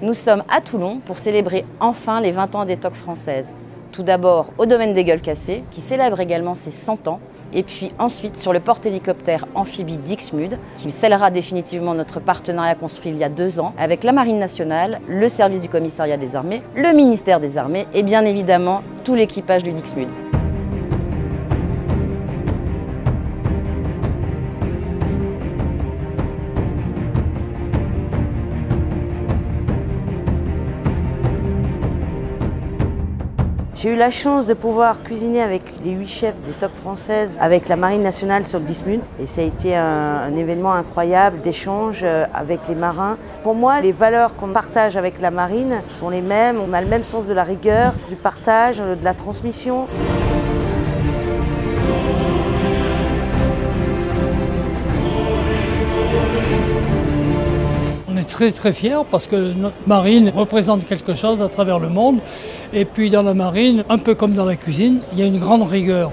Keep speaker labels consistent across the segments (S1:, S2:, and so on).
S1: Nous sommes à Toulon pour célébrer enfin les 20 ans des TOC françaises. Tout d'abord au domaine des Gueules Cassées, qui célèbre également ses 100 ans, et puis ensuite sur le porte-hélicoptère amphibie Dixmude, qui scellera définitivement notre partenariat construit il y a 2 ans avec la Marine nationale, le service du commissariat des armées, le ministère des Armées et bien évidemment tout l'équipage du Dixmude.
S2: J'ai eu la chance de pouvoir cuisiner avec les 8 chefs des TOC françaises avec la Marine nationale sur le Dixmude. Et ça a été un événement incroyable d'échange avec les marins. Pour moi, les valeurs qu'on partage avec la Marine sont les mêmes. On a le même sens de la rigueur, du partage, de la transmission.
S3: On est très fiers parce que notre marine représente quelque chose à travers le monde. Et puis dans la marine, un peu comme dans la cuisine, il y a une grande rigueur.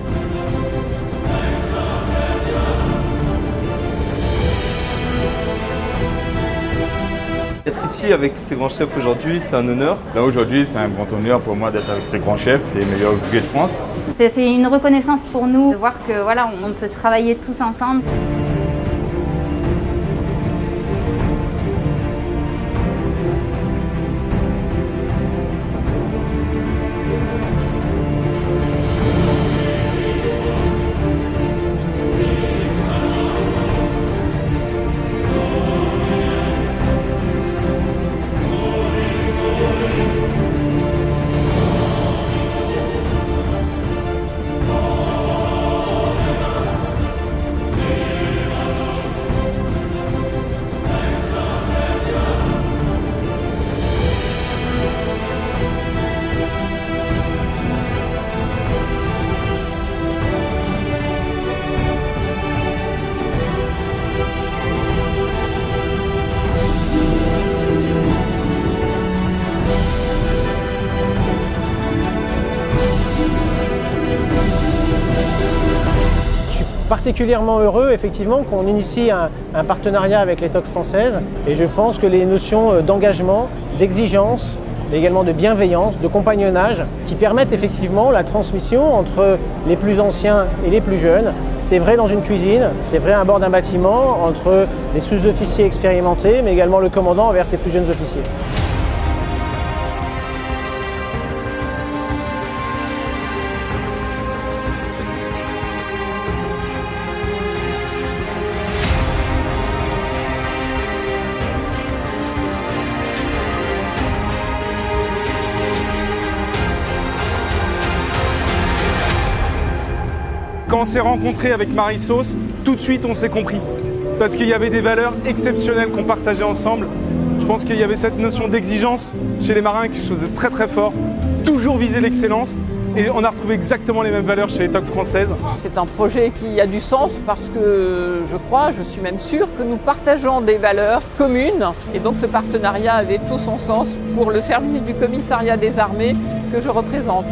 S4: Être ici avec tous ces grands chefs aujourd'hui, c'est un honneur.
S5: Là aujourd'hui, c'est un grand honneur pour moi d'être avec ces grands chefs, c'est les meilleurs ouvriers de France.
S6: Ça fait une reconnaissance pour nous de voir que voilà, on peut travailler tous ensemble.
S7: Particulièrement heureux effectivement qu'on initie un partenariat avec les TOC françaises et je pense que les notions d'engagement, d'exigence, mais également de bienveillance, de compagnonnage qui permettent effectivement la transmission entre les plus anciens et les plus jeunes. C'est vrai dans une cuisine, c'est vrai à bord d'un bâtiment entre des sous-officiers expérimentés mais également le commandant envers ses plus jeunes officiers.
S4: Quand on s'est rencontré avec Marie-Sauce, tout de suite on s'est compris. Parce qu'il y avait des valeurs exceptionnelles qu'on partageait ensemble. Je pense qu'il y avait cette notion d'exigence chez les marins, quelque chose de très fort. Toujours viser l'excellence. Et on a retrouvé exactement les mêmes valeurs chez les TOC françaises.
S8: C'est un projet qui a du sens parce que je suis même sûre que nous partageons des valeurs communes. Et donc ce partenariat avait tout son sens pour le service du commissariat des armées que je représente.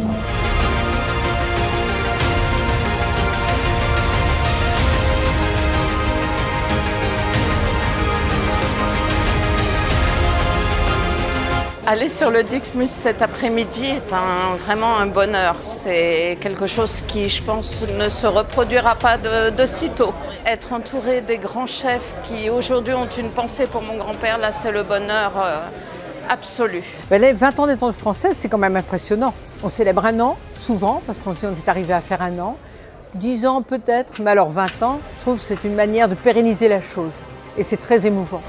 S9: Aller sur le Dixmude cet après-midi est vraiment un bonheur. C'est quelque chose qui, je pense, ne se reproduira pas de sitôt. Être entouré des grands chefs qui aujourd'hui ont une pensée pour mon grand-père, là c'est le bonheur absolu.
S10: Les 20 ans des TOC françaises, c'est quand même impressionnant. On célèbre un an, souvent, parce qu'on est arrivé à faire un an. 10 ans peut-être, mais alors 20 ans, je trouve que c'est une manière de pérenniser la chose. Et c'est très émouvant.